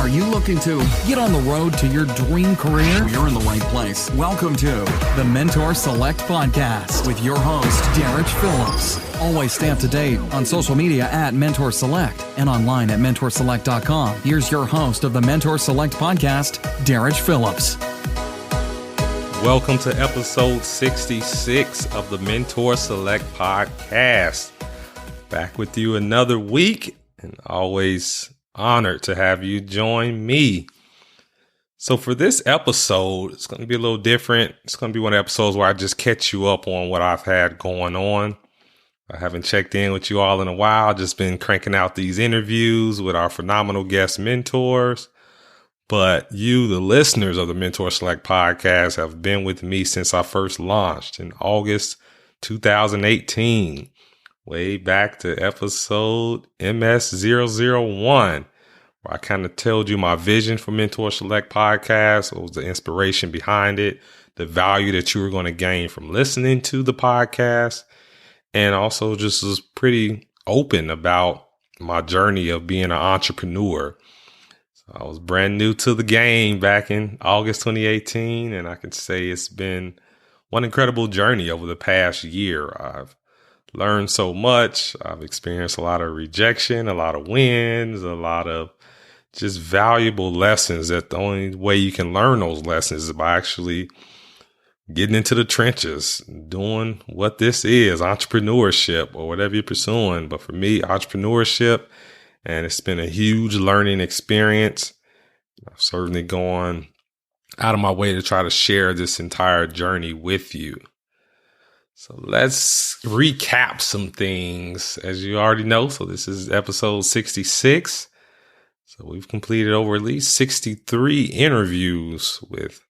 Are you looking to get on the road to your dream career? You're in the right place. Welcome to the Mentor Select Podcast with your host, Derrich Phillips. Always stay up to date on social media at Mentor Select and online at mentorselect.com. Here's your host of the Mentor Select Podcast, Derrich Phillips. Welcome to episode 66 of the Mentor Select Podcast. Back with you another week, and always honored to have you join me. So for this episode, it's going to be a little different. It's going to be one of the episodes where I just catch you up on what I've had going on. I haven't checked in with you all in a while. Just been cranking out these interviews with our phenomenal guest mentors. But you, the listeners of the Mentor Select Podcast, have been with me since I first launched in August 2018. Way back to episode MS-061, where I kind of told you my vision for Mentor Select Podcast, what was the inspiration behind it, the value that you were going to gain from listening to the podcast, and also just was pretty open about my journey of being an entrepreneur. So I was brand new to the game back in August 2018, and I can say it's been one incredible journey over the past year. I've learned so much. I've experienced a lot of rejection, a lot of wins, a lot of just valuable lessons that the only way you can learn those lessons is by actually getting into the trenches, doing what this is, entrepreneurship or whatever you're pursuing. But for me, entrepreneurship, and it's been a huge learning experience. I've certainly gone out of my way to try to share this entire journey with you. So let's recap some things, as you already know. So this is episode 66. So we've completed over at least 63 interviews with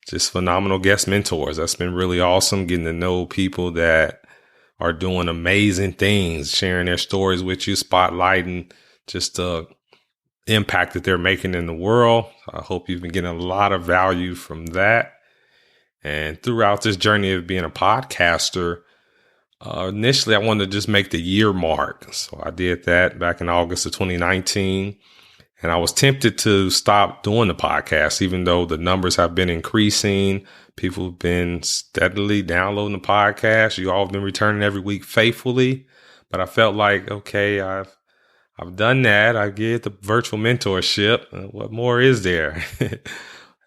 just phenomenal guest mentors. That's been really awesome, getting to know people that are doing amazing things, sharing their stories with you, spotlighting just the impact that they're making in the world. I hope you've been getting a lot of value from that. And throughout this journey of being a podcaster, initially I wanted to just make the year mark. So I did that back in August of 2019. And I was tempted to stop doing the podcast, even though the numbers have been increasing. People have been steadily downloading the podcast. You all have been returning every week faithfully. But I felt like, okay, I've done that. I get the virtual mentorship. What more is there?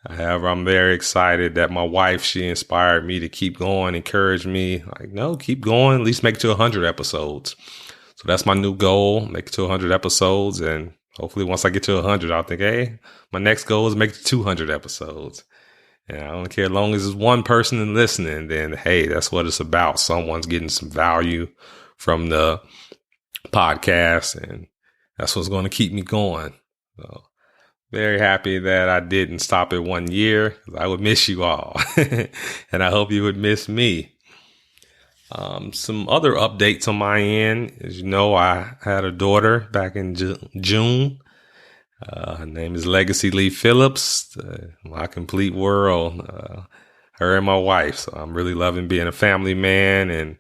However, I'm very excited that my wife, she inspired me to keep going, encouraged me. Like, no, keep going, at least make it to 100 episodes. So that's my new goal, make it to 100 episodes. And hopefully once I get to 100, I'll think, hey, my next goal is make it to 200 episodes. And I don't care, as long as it's one person listening, then, hey, that's what it's about. Someone's getting some value from the podcast, and that's what's going to keep me going. So very happy that I didn't stop at 1 year, because I would miss you all. And I hope you would miss me. Some other updates on my end. As you know, I had a daughter back in June. Her name is Legacy Lee Phillips, my complete world, her and my wife. So I'm really loving being a family man, and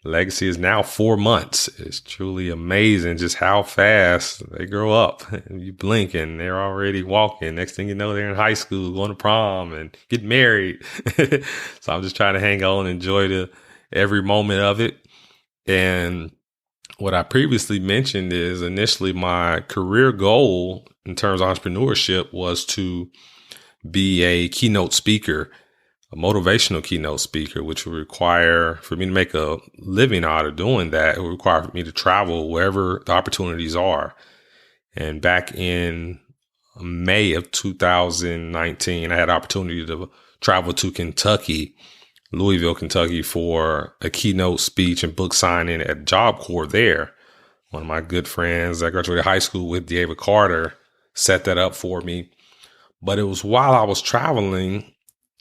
Legacy is now 4 months. It's truly amazing just how fast they grow up. You blink and they're already walking. Next thing you know, they're in high school, going to prom and get married. So I'm just trying to hang on and enjoy every moment of it. And what I previously mentioned is initially my career goal in terms of entrepreneurship was to be a keynote speaker, a motivational keynote speaker, which would require for me to make a living out of doing that. It would require me to travel wherever the opportunities are. And back in May of 2019, I had the opportunity to travel to Kentucky, Louisville, Kentucky, for a keynote speech and book signing at Job Corps there. One of my good friends I graduated high school with, David Carter, set that up for me. But it was while I was traveling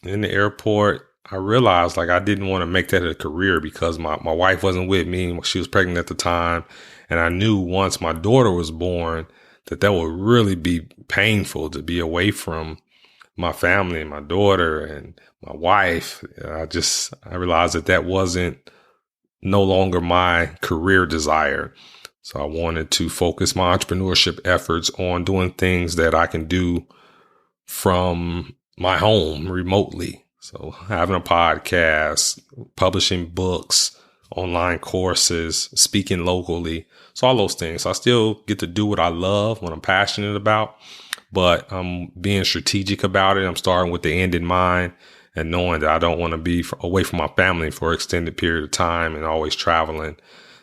in the airport, I realized like I didn't want to make that a career, because my wife wasn't with me. She was pregnant at the time. And I knew once my daughter was born that would really be painful to be away from my family and my daughter and my wife. I realized that wasn't no longer my career desire. So I wanted to focus my entrepreneurship efforts on doing things that I can do from my home remotely. So having a podcast, publishing books, online courses, speaking locally. So all those things. So I still get to do what I love, what I'm passionate about, but I'm being strategic about it. I'm starting with the end in mind and knowing that I don't want to be away from my family for an extended period of time and always traveling.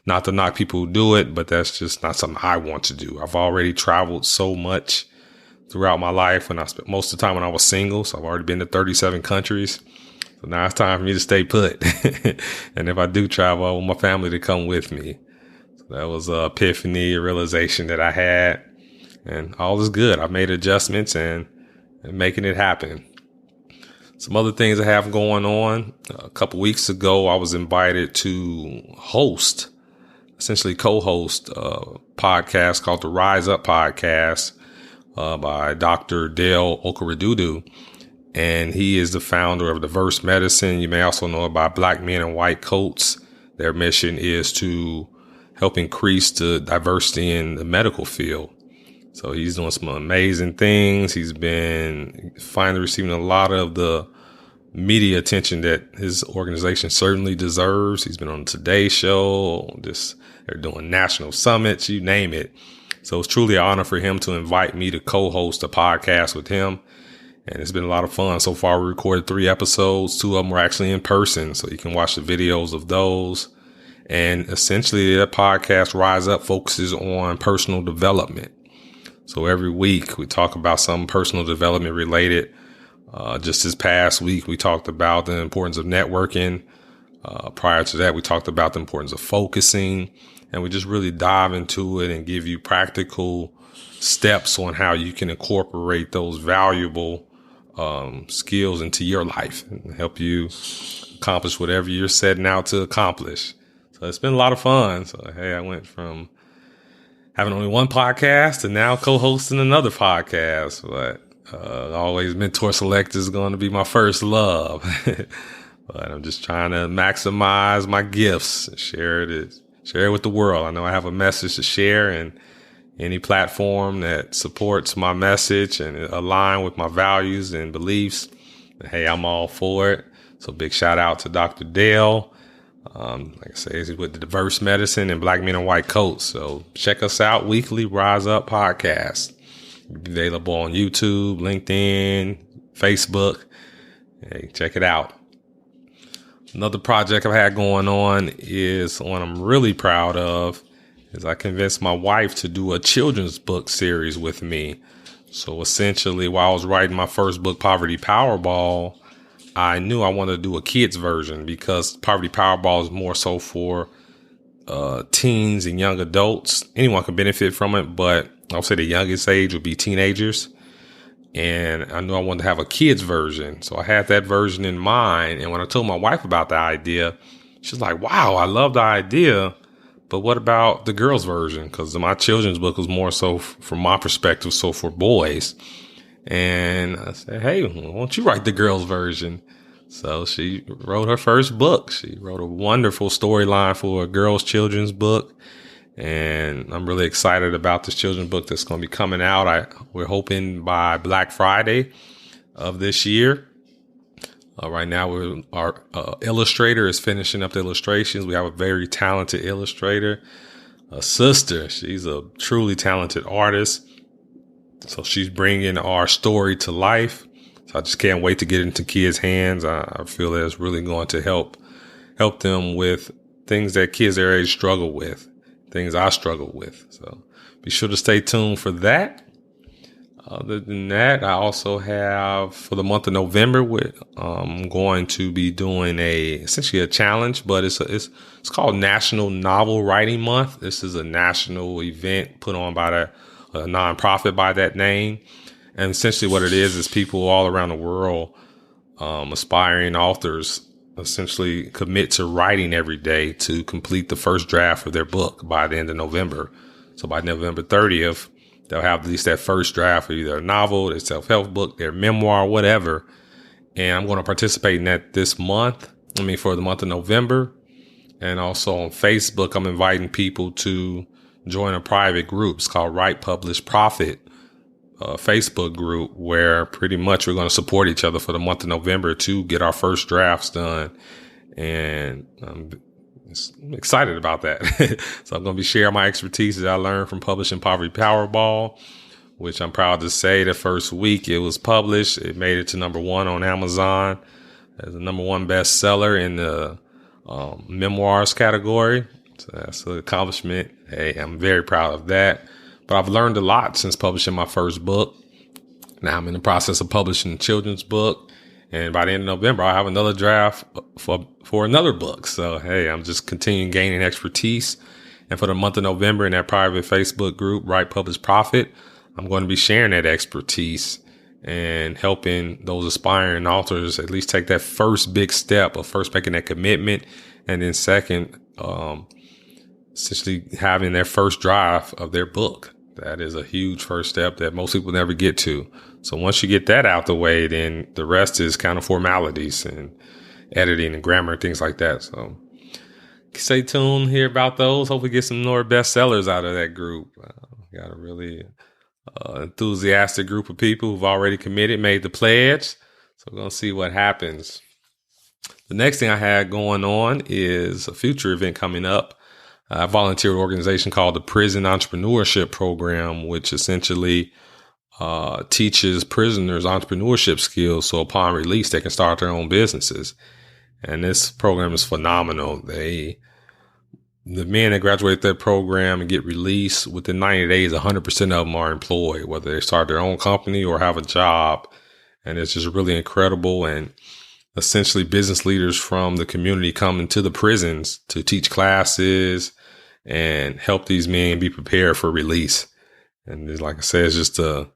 Not to knock people who do it, but that's just not something I want to do. I've already traveled so much throughout my life when I spent most of the time when I was single. So I've already been to 37 countries. So now it's time for me to stay put. And if I do travel, I want my family to come with me. So that was an epiphany, a realization that I had, and all is good. I made adjustments and making it happen. Some other things I have going on. A couple weeks ago, I was invited to essentially co-host a podcast called the Rise Up Podcast by Dr. Dale Okaradudu. And he is the founder of Diverse Medicine. You may also know about Black Men in White Coats. Their mission is to help increase the diversity in the medical field. So he's doing some amazing things. He's been finally receiving a lot of the media attention that his organization certainly deserves. He's been on the Today Show. They're doing national summits, you name it. So it's truly an honor for him to invite me to co-host a podcast with him. And it's been a lot of fun. So far, we recorded 3 episodes. 2 of them were actually in person. So you can watch the videos of those. And essentially, that podcast, Rise Up, focuses on personal development. So every week we talk about some personal development related. Just this past week, we talked about the importance of networking. Prior to that, we talked about the importance of focusing, and we just really dive into it and give you practical steps on how you can incorporate those valuable skills into your life and help you accomplish whatever you're setting out to accomplish. So it's been a lot of fun. So, hey, I went from having only one podcast to now co-hosting another podcast, but always Mentor Select is going to be my first love. But I'm just trying to maximize my gifts and share it with the world. I know I have a message to share, and any platform that supports my message and align with my values and beliefs, hey, I'm all for it. So big shout out to Dr. Dale. Like I say, he's with the Diverse Medicine and Black Men in White Coats. So check us out weekly, Rise Up Podcast. Available on YouTube, LinkedIn, Facebook. Hey, check it out. Another project I've had going on is one I'm really proud of is I convinced my wife to do a children's book series with me. So essentially, while I was writing my first book, Poverty Powerball, I knew I wanted to do a kids version because Poverty Powerball is more so for teens and young adults. Anyone can benefit from it, but I would say the youngest age would be teenagers. And I knew I wanted to have a kids version. So I had that version in mind. And when I told my wife about the idea, she's like, wow, I love the idea. But what about the girls version? Because my children's book was more so from my perspective, so for boys. And I said, hey, why don't you write the girls version? So she wrote her first book. She wrote a wonderful storyline for a girls' children's book. And I'm really excited about this children's book that's going to be coming out. We're hoping by Black Friday of this year. Right now, our illustrator is finishing up the illustrations. We have a very talented illustrator, a sister. She's a truly talented artist. So she's bringing our story to life. So I just can't wait to get it into kids' hands. I feel that it's really going to help them with things that kids their age struggle with. Things I struggle with. So be sure to stay tuned for that. Other than that, I also have for the month of November, I'm going to be doing essentially a challenge, but it's called National Novel Writing Month. This is a national event put on by a nonprofit by that name. And essentially what it is people all around the world, aspiring authors, essentially commit to writing every day to complete the first draft of their book by the end of November. So by November 30th, they'll have at least that first draft of either a novel, their self-help book, their memoir, whatever. And I'm going to participate in that this month. For the month of November. And also on Facebook, I'm inviting people to join a private group. It's called Write, Publish, Profit Facebook group, where pretty much we're going to support each other for the month of November to get our first drafts done. And I'm excited about that. So I'm going to be sharing my expertise that I learned from publishing Poverty Powerball, which I'm proud to say the first week it was published, it made it to #1 on Amazon as the #1 bestseller in the memoirs category. So that's an accomplishment. Hey, I'm very proud of that. But I've learned a lot since publishing my first book. Now I'm in the process of publishing a children's book. And by the end of November, I'll have another draft for another book. So, hey, I'm just continuing gaining expertise. And for the month of November in that private Facebook group, Write, Publish, Profit, I'm going to be sharing that expertise and helping those aspiring authors at least take that first big step of first making that commitment. And then second, essentially having their first draft of their book. That is a huge first step that most people never get to. So once you get that out the way, then the rest is kind of formalities and editing and grammar and things like that. So stay tuned here about those. Hopefully get some more bestsellers out of that group. Got a really enthusiastic group of people who've already committed, made the pledge. So we're going to see what happens. The next thing I had going on is a future event coming up. I volunteer with an organization called the Prison Entrepreneurship Program, which essentially teaches prisoners entrepreneurship skills so upon release they can start their own businesses. And this program is phenomenal. The men that graduate that program and get released within 90 days, 100% of them are employed, whether they start their own company or have a job. And it's just really incredible. And essentially business leaders from the community come into the prisons to teach classes and help these men be prepared for release. And like I said, it's just the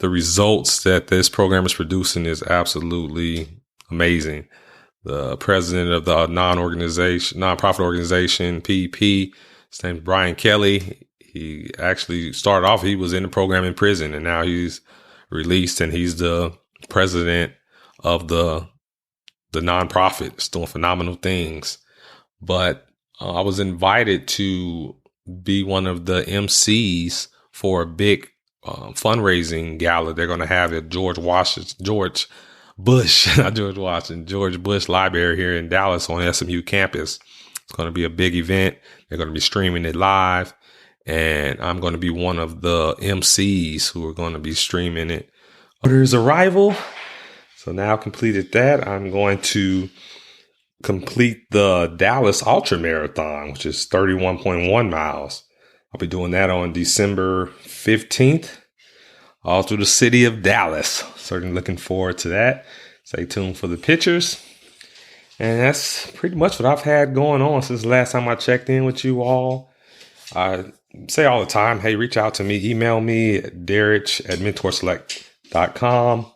results that this program is producing is absolutely amazing. The president of the nonprofit organization, PEP, his name's Brian Kelly. He actually started off, he was in the program in prison, and now he's released and he's the president of the nonprofit. It's doing phenomenal things. But I was invited to be one of the MCs for a big fundraising gala they're going to have at George Bush Library here in Dallas on SMU campus. It's going to be a big event. They're going to be streaming it live. And I'm going to be one of the MCs who are going to be streaming it. Orders arrival. So now completed that, I'm going to complete the Dallas Ultra Marathon, which is 31.1 miles. I'll be doing that on December 15th, all through the city of Dallas. Certainly looking forward to that. Stay tuned for the pictures. And that's pretty much what I've had going on since the last time I checked in with you all. I say all the time, hey, reach out to me, email me at derrich@mentorselect.com.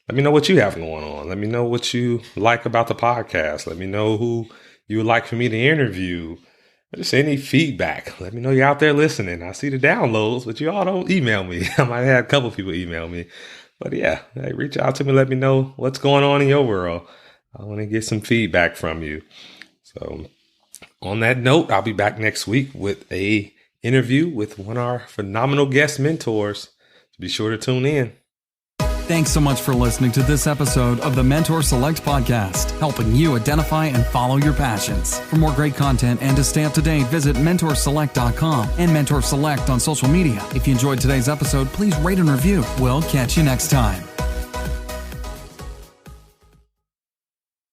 Let me know what you have going on. Let me know what you like about the podcast. Let me know who you would like for me to interview. Just any feedback. Let me know you're out there listening. I see the downloads, but you all don't email me. I might have a couple people email me. But yeah, hey, reach out to me. Let me know what's going on in your world. I want to get some feedback from you. So on that note, I'll be back next week with a interview with one of our phenomenal guest mentors. So be sure to tune in. Thanks so much for listening to this episode of the Mentor Select podcast, helping you identify and follow your passions. For more great content and to stay up to date, visit mentorselect.com and Mentor Select on social media. If you enjoyed today's episode, please rate and review. We'll catch you next time.